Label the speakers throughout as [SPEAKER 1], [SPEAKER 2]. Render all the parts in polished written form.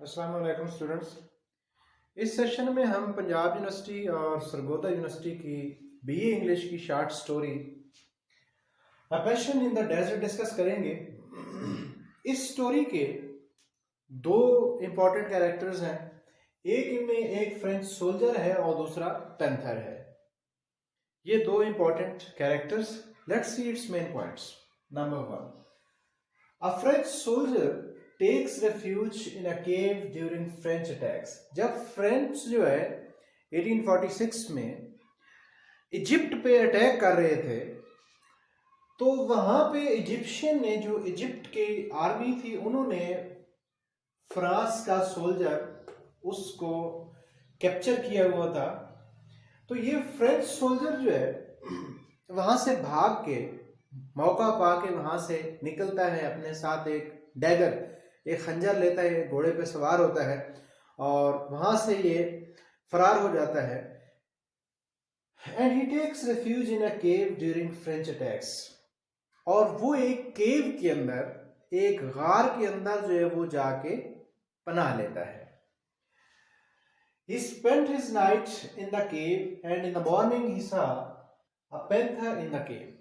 [SPEAKER 1] अस्सलाम वालेकुम स्टूडेंट्स। इस सेशन में हम पंजाब यूनिवर्सिटी और सरगोदा यूनिवर्सिटी की बीए इंग्लिश की short story a passion in the desert discuss करेंगे। इस स्टोरी के दो इम्पोर्टेंट कैरेक्टर्स हैं। एक इनमें एक फ्रेंच सोल्जर है और दूसरा पैंथर है। ये दो important characters, let's see it's main points. Number one, A French soldier takes refuge in a cave during French attacks। जब फ्रेंच जो है 1846 में इजिप्ट पे अटैक कर रहे थे, तो वहां पे इजिप्शियन ने, जो इजिप्ट की आर्मी थी, उन्होंने फ्रांस का सोल्जर उसको कैप्चर किया हुआ था। तो ये फ्रेंच सोल्जर जो है वहां से भाग के, मौका पाके वहां से निकलता है, अपने साथ एक डैगर, एक खंजर लेता है, घोड़े पे सवार होता है और वहां से ये फरार हो जाता है। And he takes refuge in a cave during French attacks. और वो एक केव के अंदर, एक गार के अंदर जो है वो जाके पनाह लेता है। He spent his night in the cave and in the morning he saw a panther in the cave।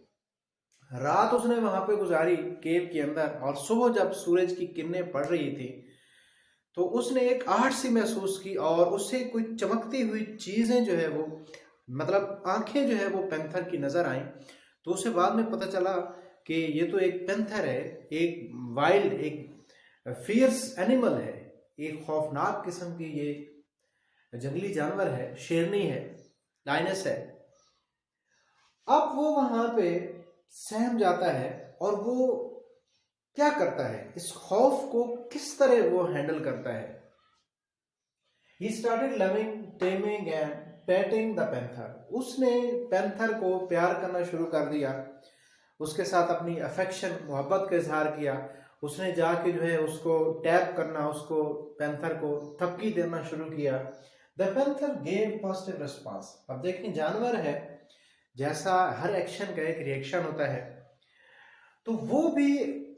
[SPEAKER 1] रात उसने वहां पे गुजारी केव के अंदर, और सुबह जब सूरज की किरणें पड़ रही थी तो उसने एक आहट सी महसूस की और उससे कोई चमकती हुई चीजें जो है वो, मतलब आंखें जो है वो पैंथर की नजर आई। तो उसे बाद में पता चला कि ये तो एक पैंथर है, एक वाइल्ड, एक फियर्स एनिमल है, एक खौफनाक किस्म की ये जंगली जानवर है, शेरनी है, लाइनस है। अब वो वहां पे सहम जाता है और वो क्या करता है, इस खौफ को किस तरह वो हैंडल करता है। He started loving, taming and petting the panther। उसने पैंथर को प्यार करना शुरू कर दिया, उसके साथ अपनी अफेक्शन, मोहब्बत का इजहार किया। उसने जाके जो है उसको टैप करना, उसको पैंथर को थपकी देना शुरू किया। The panther gave positive response. अब देखें, जानवर है, जैसा हर एक्शन का एक रिएक्शन होता है, तो वो भी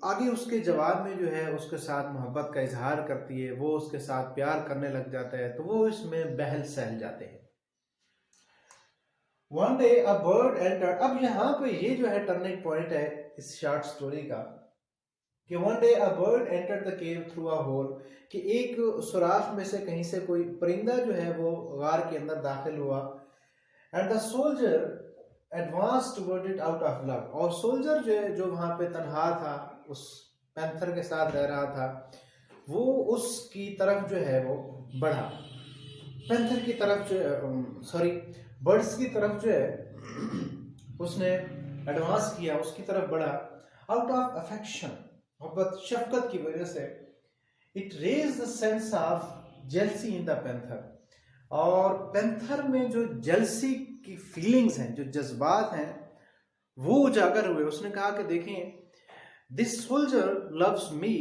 [SPEAKER 1] आगे उसके जवाब में जो है उसके साथ मोहब्बत का इजहार करती है, वो उसके साथ प्यार करने लग जाता है, तो वो इसमें बहल सहल जाते हैं। One day a bird entered. अब यहाँ पे ये जो है टर्निंग पॉइंट है इस शॉर्ट स्टोरी का, कि one day a bird entered the cave through a hole, कि एक सुराख में से कहीं से कोई परिंदा जो है वो गार के अंदर दाखिल हुआ। And the soldier advance toward it out of love. और सोल्जर जो है, जो वहां पे तनहा था, उस पैंथर के साथ रह रहा था, वो उसकी तरफ जो है वो बढ़ा। पैंथर की तरफ जो, सॉरी, बर्ड्स की तरफ जो है उसने एडवांस किया, उसकी तरफ बढ़ा, आउट ऑफ अफेक्शन, मोहब्बत शफकत की वजह से। It raise the sense of jealousy in the panther. और पैंथर में जो जेलसी की फीलिंग्स हैं, जो जज्बात हैं, वो उजागर हुए। उसने कहा कि देखें, this soldier loves me,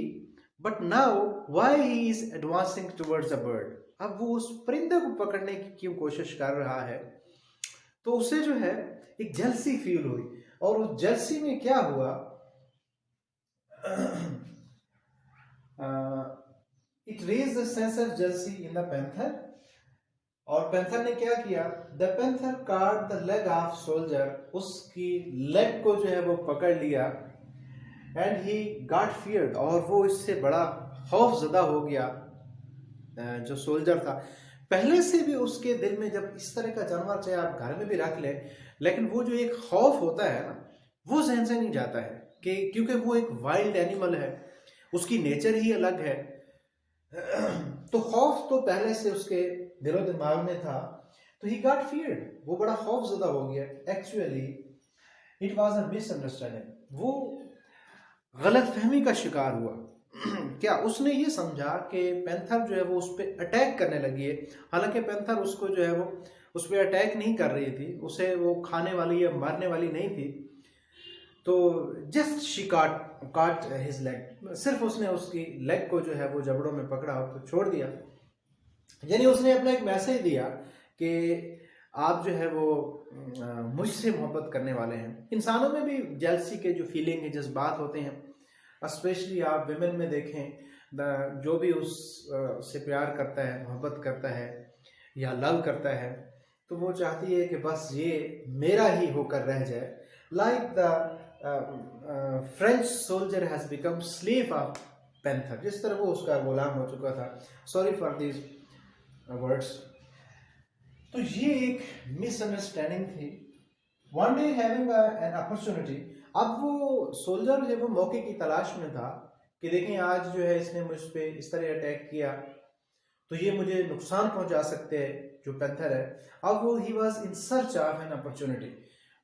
[SPEAKER 1] but now why he is advancing towards a bird. अब वो उस परिंदे को पकड़ने की क्यों कोशिश कर रहा है। तो उसे जो है एक जेलसी फील हुई, और उस जेलसी में क्या हुआ, it raise the sense of jealousy in the panther. और पैंथर ने क्या किया, the panther caught the leg of soldier, उसकी लेग को जो है वो पकड़ लिया। एंड ही गॉट फियर्ड, और वो इससे बड़ा खौफजदा हो गया। जो सोल्जर था, पहले से भी उसके दिल में, जब इस तरह का जानवर चाहे आप घर में भी रख ले, लेकिन वो जो एक खौफ होता है ना, वो जहन से नहीं जाता है, कि क्योंकि वो एक वाइल्ड एनिमल है, उसकी नेचर ही अलग है। तो खौफ तो पहले से उसके दिलो दिमाग में था। तो ही गॉट फियर्ड, वो बड़ा खौफजदा हो गया। Actually it was a misunderstanding, वो गलत फहमी का शिकार हुआ। क्या उसने ये समझा कि पैंथर जो है वो उस पर अटैक करने लगी है, हालांकि पैंथर उसको जो है वो उस पर अटैक नहीं कर रही थी, उसे वो खाने वाली या मारने वाली नहीं थी। तो जस्ट शी काट हिज लेग, सिर्फ उसने उसकी लेग को जो है वो जबड़ों में पकड़ा तो छोड़ दिया। यानी उसने अपना एक मैसेज दिया कि आप जो है वो मुझसे मोहब्बत करने वाले हैं। इंसानों में भी जेलसी के जो फीलिंग है, जज्बात होते हैं, स्पेशली आप विमेन में देखें, जो भी उस से प्यार करता है, मोहब्बत करता है या लव करता है, तो वो चाहती है कि बस ये मेरा ही होकर रह जाए। Like the French soldier has become slave of panther, जिस तरह वो उसका गुलाम हो चुका था। Sorry for this words. तो ये एक मिसअंडरस्टैंडिंग थी। One day having an opportunity, अब वो सोल्जर जो वो मौके की तलाश में था कि देखें आज जो है इसने मुझ पर इस तरह अटैक किया तो ये मुझे नुकसान पहुंचा सकते हैं, जो पैंथर है। अब वो he was in search of an opportunity,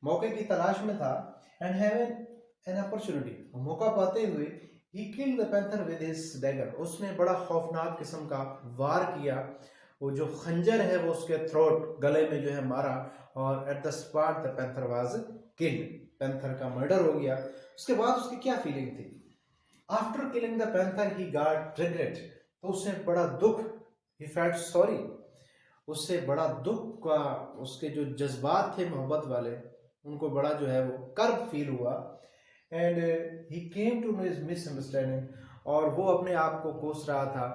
[SPEAKER 1] मौके की तलाश में था। एंड हैविंग एन अपॉर्चुनिटी, मौका पाते हुए he killed the panther with his dagger, उसने बड़ा खौफनाक किस्म का वार किया। वो जो खंजर है वो उसके थ्रोट, गले में जो है मारा, और at the spot the panther was killed, panther का मर्डर हो गया। उसके बाद उसकी क्या फीलिंग थी? After killing the panther he got regret, तो उसने बड़ा दुख, ही फेल्ट सॉरी, उससे बड़ा दुख का, उसके जो जज्बात थे मोहब्बत वाले, उनको बड़ा जो है वो कर्ब फील हुआ। And he came to know his misunderstanding, और वो अपने आप को कोस रहा था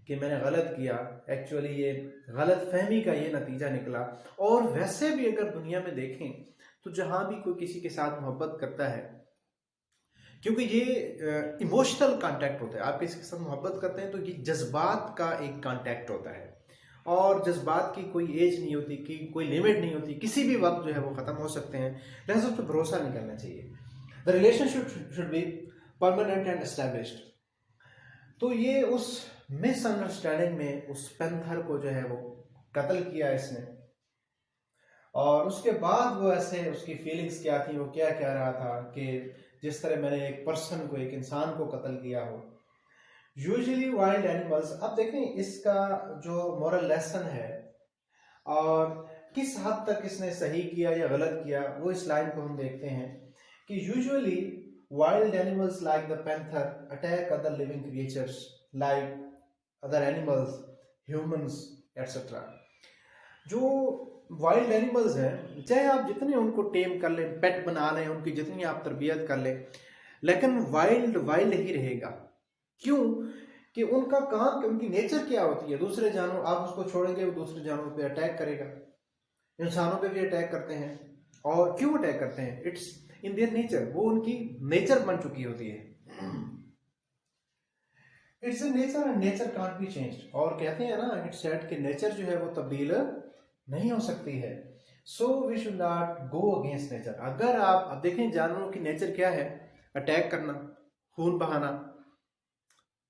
[SPEAKER 1] कि मैंने गलत किया। एक्चुअली ये गलत फहमी का ये नतीजा निकला। और वैसे भी अगर दुनिया में देखें तो जहाँ भी कोई किसी के साथ मोहब्बत करता है, क्योंकि ये इमोशनल कांटेक्ट होता है, आप किसी के साथ मोहब्बत करते हैं तो ये जज्बात का एक कांटेक्ट होता है, और जज्बात की कोई एज नहीं होती, कि कोई लिमिट नहीं होती, किसी भी वक्त जो है वो ख़त्म हो सकते हैं। लिहाजा उस पर भरोसा नहीं करना चाहिए। The relationship should be permanent and established. तो ये उस मिसअंडरस्टैंडिंग में उस पैंथर को जो है वो कत्ल किया इसने। और उसके बाद वो ऐसे, उसकी फीलिंग्स क्या थी, वो क्या कह रहा था कि जिस तरह मैंने एक पर्सन को, एक इंसान को कत्ल किया हो। यूजुअली वाइल्ड एनिमल्स, अब देखें इसका जो मोरल लेसन है और किस हद तक इसने सही किया या गलत किया, वो इस लाइन को हम देखते हैं कि usually wild animals like the panther attack other living creatures like other animals, humans etcetera. जो वाइल्ड एनिमल्स हैं, चाहे आप जितने उनको टेम कर लें, पेट बना लें, उनकी जितनी आप तरबियत कर लें, लेकिन वाइल्ड वाइल्ड ही रहेगा। क्यों? कि उनका काम, कि उनकी नेचर क्या होती है, दूसरे जानवर, आप उसको छोड़ेंगे वो दूसरे जानवरों पे अटैक करेगा। इंसानों पे भी अटैक करते हैं। और क्यों अटैक करते हैं? इट्स इन देयर नेचर, वो उनकी नेचर बन चुकी होती है। It's a nature and nature can't be changed. और कहते हैं ना, इट्स सेड कि नेचर जो है वो तब्दील नहीं हो सकती है। So we should not go against nature. अगर आप, अब देखें जानवरों की नेचर क्या है? अटैक करना, खून बहाना,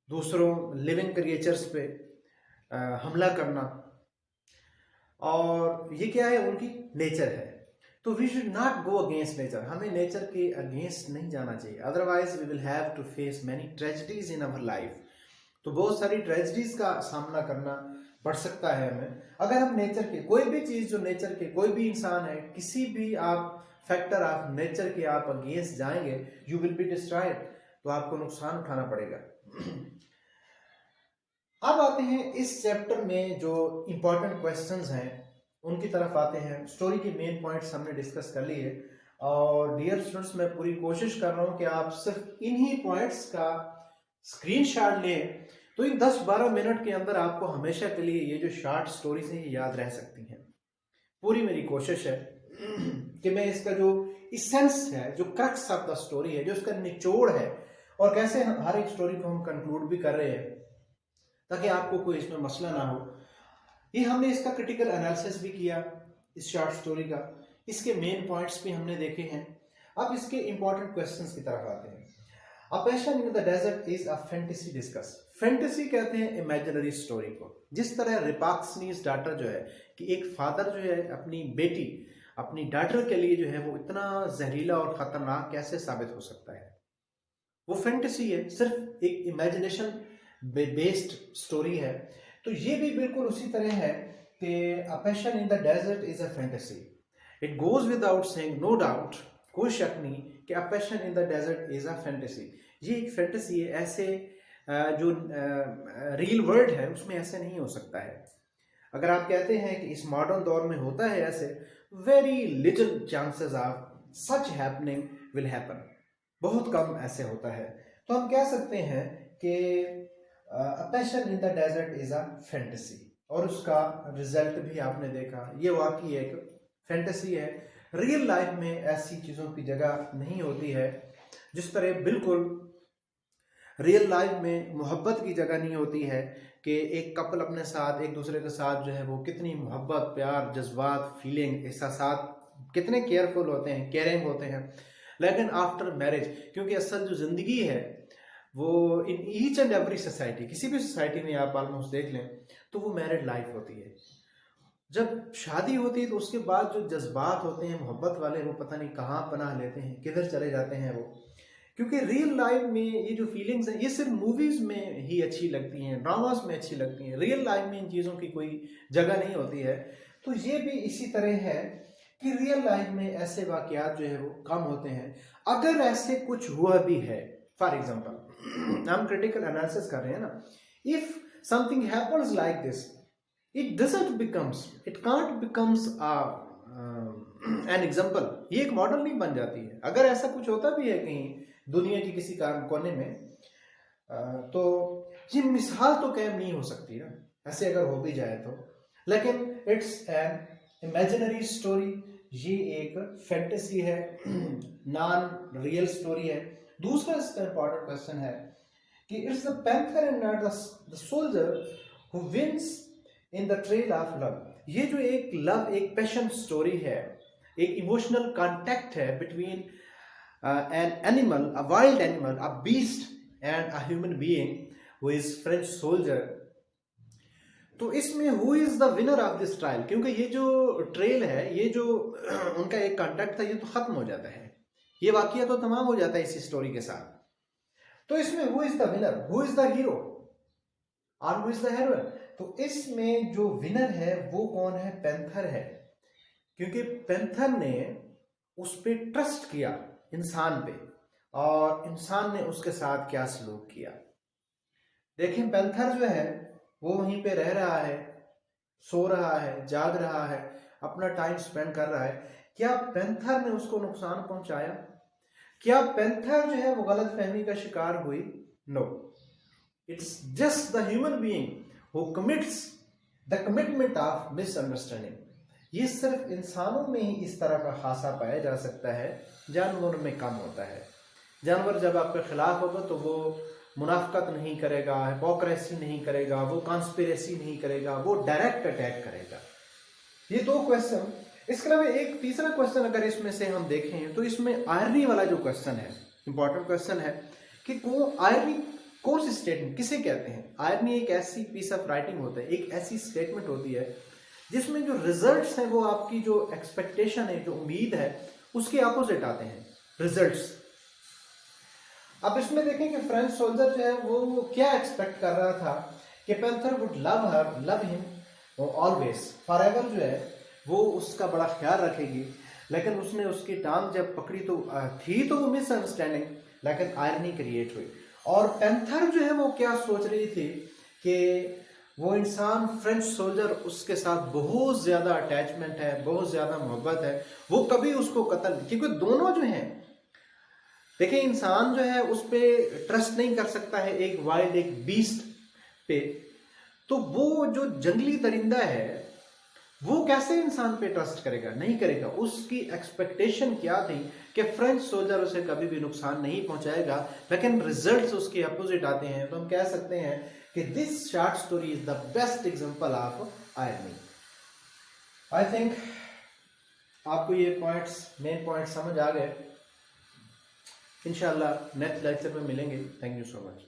[SPEAKER 1] दूसरों लिविंग क्रिएचर्स पे हमला करना, और ये क्या है? उनकी नेचर है। तो we should not go against nature, हमें नेचर के अगेंस्ट नहीं जाना चाहिए। Otherwise we will have to face many tragedies in our life. तो बहुत सारी ट्रेजेडीज का सामना करना पड़ सकता है हमें, अगर हम नेचर के, कोई भी चीज़ जो नेचर के, कोई भी इंसान है, किसी भी आप फैक्टर ऑफ नेचर के आप अगेंस्ट जाएंगे, यू विल बी डिस्ट्रॉयड, तो आपको नुकसान उठाना पड़ेगा। अब आते हैं इस चैप्टर में जो इंपॉर्टेंट क्वेश्चंस हैं उनकी तरफ आते हैं। स्टोरी के मेन पॉइंट्स हमने डिस्कस कर लिए, और डियर स्टूडेंट्स मैं पूरी कोशिश कर रहा हूं कि आप सिर्फ इन्हीं पॉइंट्स का स्क्रीनशॉट लें, तो इन 10-12 मिनट के अंदर आपको हमेशा के लिए ये जो शॉर्ट स्टोरीज हैं ये याद रह सकती हैं। पूरी मेरी कोशिश है कि मैं इसका जो इसेंस है, जो क्रक्स ऑफ द स्टोरी है, जो इसका निचोड़ है, और कैसे हर एक स्टोरी को हम कंक्लूड भी कर रहे हैं ताकि आपको कोई इसमें मसला ना हो। ये हमने इसका क्रिटिकल एनालिसिस भी किया इस शॉर्ट स्टोरी का, इसके मेन पॉइंट्स भी हमने देखे हैं। अब इसके इंपॉर्टेंट क्वेश्चंस की तरफ आते हैं। A Passion in the Desert is a fantasy discuss। Fantasy कहते हैं इमेजिनरी स्टोरी को। जिस तरह रिपाक्सनीज डाटर जो है, कि एक फादर जो है अपनी बेटी, अपनी डाटर के लिए जो है वो इतना जहरीला और खतरनाक कैसे साबित हो सकता है, वो फैंटेसी है, सिर्फ एक इमेजिनेशन बेस्ड स्टोरी है। तो ये भी बिल्कुल उसी तरह है कि A Passion in the Desert is a fantasy। It goes without saying, no doubt, कोई शक नहीं कि A Passion in the Desert is a fantasy। ये एक फैंटेसी है, ऐसे जो रियल वर्ल्ड है उसमें ऐसे नहीं हो सकता है। अगर आप कहते हैं कि इस मॉडर्न दौर में होता है ऐसे, very little chances of such happening will happen, बहुत कम ऐसे होता है। तो हम कह सकते हैं कि a passion in the desert is a fantasy, और उसका रिजल्ट भी आपने देखा, ये वाकई एक फैंटेसी है। रियल लाइफ में ऐसी चीज़ों की जगह नहीं होती है, जिस तरह बिल्कुल रियल लाइफ में मोहब्बत की जगह नहीं होती है कि एक कपल अपने साथ एक दूसरे के साथ जो है वो कितनी मोहब्बत, प्यार, जज्बात, फीलिंग, एहसासात कितने केयरफुल होते हैं, केयरिंग होते हैं। लेकिन आफ्टर मैरिज, क्योंकि असल जो ज़िंदगी है वो in each and every society, किसी भी सोसाइटी में आप ऑलमोस्ट देख लें तो वो मैरिड लाइफ होती है। जब शादी होती है तो उसके बाद जो जज्बात होते हैं मोहब्बत वाले, वो पता नहीं कहाँ पनाह लेते हैं, किधर चले जाते हैं वो। क्योंकि रियल लाइफ में ये जो फीलिंग्स हैं ये सिर्फ मूवीज में ही अच्छी लगती हैं, ड्रामास में अच्छी लगती हैं, रियल लाइफ में इन चीज़ों की कोई जगह नहीं होती है। तो ये भी इसी तरह है कि रियल लाइफ में ऐसे वाकयात जो है वो कम होते हैं। अगर ऐसे कुछ हुआ भी है, फॉर एग्जाम्पल हम क्रिटिकल एनालिसिस कर रहे हैं ना, if something happens like this, it doesn't becomes, it can't becomes an example, ये एक मॉडल नहीं बन जाती है। अगर ऐसा कुछ होता भी है कहीं दुनिया की किसी कोने में, तो ये मिसाल तो कायम नहीं हो सकती ना, ऐसे अगर हो भी जाए तो। लेकिन इट्स एन इमेजिनरी स्टोरी, ये एक फैंटेसी है, नॉन रियल स्टोरी है। दूसरा इसका इंपॉर्टेंट क्वेश्चन है कि it's the panther and not the soldier who wins in the trail of love. ये जो एक लव, एक पैशन स्टोरी है, एक इमोशनल कॉन्टेक्ट है between an animal, a wild animal, a beast and a human being who is French soldier। तो इसमें who is the winner of this trial, क्योंकि ये जो ट्रेल है, ये जो उनका एक कॉन्टेक्ट था, ये तो खत्म हो जाता है, ये वाकया तो तमाम हो जाता है इसी स्टोरी के साथ। तो इसमें who is the winner, who is the hero और हु इज द हेरोइन। तो इसमें जो विनर है वो कौन है? पैंथर है, क्योंकि पैंथर ने उस पर ट्रस्ट किया, इंसान पे, और इंसान ने उसके साथ क्या सलूक किया। देखें, पैंथर जो है वो वहीं पे रह रहा है, सो रहा है, जाग रहा है, अपना टाइम स्पेंड कर रहा है। क्या पैंथर ने उसको नुकसान पहुंचाया? क्या पैंथर जो है वो गलत फहमी का शिकार हुई? No, it's just the human being who commits the commitment of misunderstanding. ये सिर्फ इंसानों में ही इस तरह का खासा पाया जा सकता है, जानवरों में कम होता है। जानवर जब आपके खिलाफ होगा तो वो मुनाफकत नहीं करेगा, हिपोक्रेसी नहीं करेगा, वो कॉन्स्पिरेसी नहीं करेगा, वो डायरेक्ट अटैक करेगा। ये दो क्वेश्चन। इसके अलावा एक तीसरा क्वेश्चन अगर इसमें से हम देखें तो इसमें आयरनी वाला जो क्वेश्चन है, इंपॉर्टेंट क्वेश्चन है कि आयरनी कौन सी स्टेटमेंट किसे कहते हैं? आयरनी एक ऐसी पीस ऑफ राइटिंग होता है, एक ऐसी स्टेटमेंट होती है जिसमें जो रिजल्ट्स हैं वो आपकी जो एक्सपेक्टेशन है, जो उम्मीद है, उसके अपोजिट आते हैं रिजल्ट्स। अब इसमें देखें कि फ्रेंच सोल्जर जो है वो क्या एक्सपेक्ट कर रहा था कि panther would love her, love him always, forever जो है वो उसका बड़ा ख्याल रखेगी। लेकिन उसने उसकी टांग जब पकड़ी तो थी तो वो मिसअंडरस्टैंडिंग, लेकिन आयरनी क्रिएट हुई। और पैंथर जो है वो क्या सोच रही थी कि वो इंसान फ्रेंच सोल्जर, उसके साथ बहुत ज़्यादा अटैचमेंट है, बहुत ज़्यादा मोहब्बत है, वो कभी उसको कत्ल, क्योंकि दोनों जो हैं, देखिए इंसान जो है उस पर ट्रस्ट नहीं कर सकता है एक वाइल्ड, एक बीस्ट पे, तो वो जो जंगली दरिंदा है वो कैसे इंसान पे ट्रस्ट करेगा? नहीं करेगा। उसकी एक्सपेक्टेशन क्या थी कि फ्रेंच सोल्जर उसे कभी भी नुकसान नहीं पहुंचाएगा, लेकिन रिजल्ट्स उसके अपोजिट आते हैं। तो हम कह सकते हैं कि this short story is the best example of irony. I think आपको ये पॉइंट्स, मेन पॉइंट्स समझ आ गए। इंशाल्लाह नेक्स्ट लेक्चर में मिलेंगे। Thank you so much.